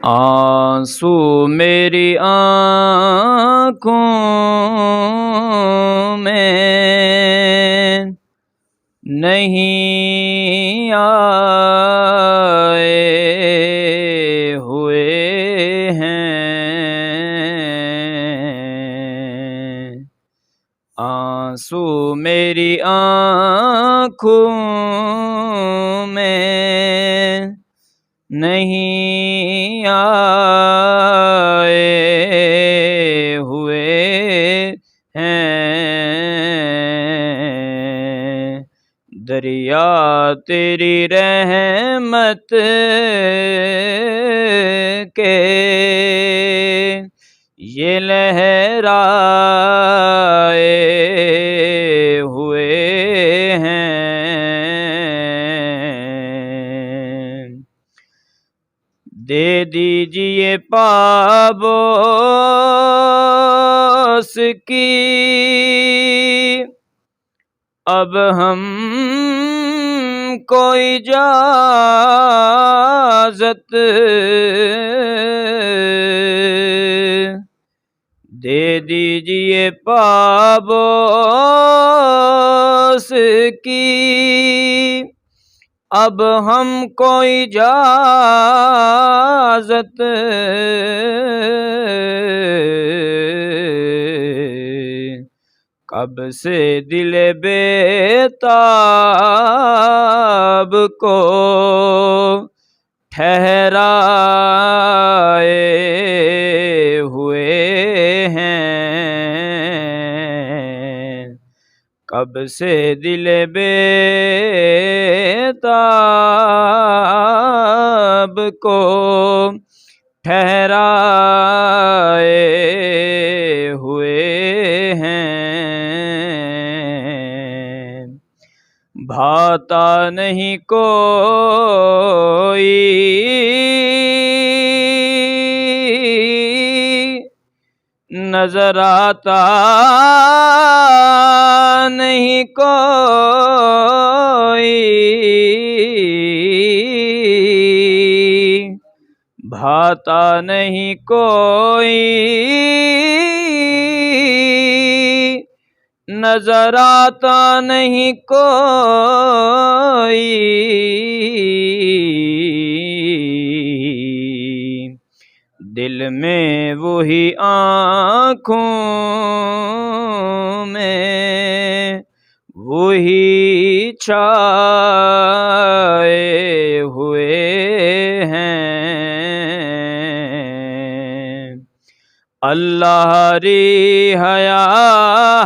آنسو میری آنکھوں میں نہیں آئے ہوئے ہیں، آنسو میری آنکھوں میں نہیں آئے ہوئے ہیں، دریا تیری رحمت کے یہ لہرائے ہوئے ہیں، دے دیجئے پابوس کی اب ہم کو اجازت، دے دیجئے پابوس کی اب ہم کو اجازت، کب سے دل بیتاب کو ٹھہرائے ہوئے ہیں، کب سے دل بیتاب کو ٹھہرائے ہوئے ہیں، بھاتا نہیں کوئی نظر آتا نہیں کوئی، بھاتا نہیں کوئی نظر آتا نہیں کوئی، دل میں وہی آنکھوں میں وہی چھائے ہوئے ہیں، اللہ ری حیا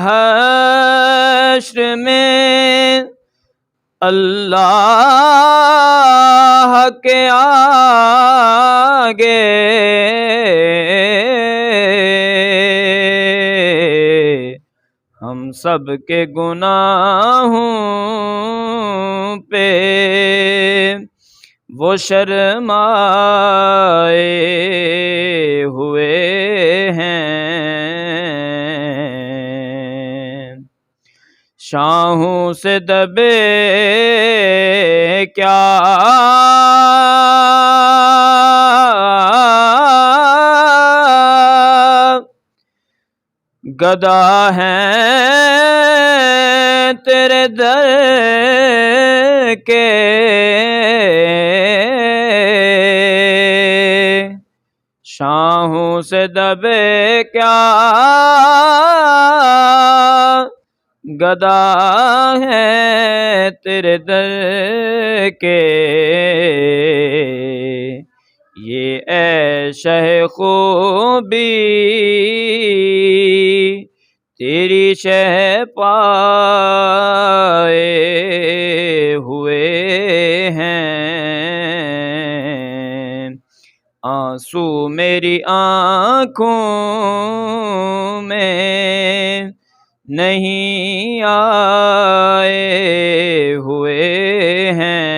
حشر میں اللہ کے آگے ہم سب کے گناہوں پہ وہ شرمائے ہوئے ہیں، شاہوں سے دبے کیا گدا ہیں تیرے در کے، شاہوں سے دبے کیا گدا ہیں تیرے در کے، یہ اے شہ خوبی تیری شہ پائے ہوئے ہیں، آنسو میری آنکھوں میں نہیں آئے ہوئے ہیں،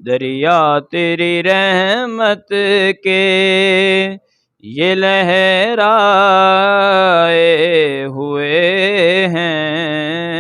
دریا تیری رحمت کے یہ لہرائے ہوئے ہیں۔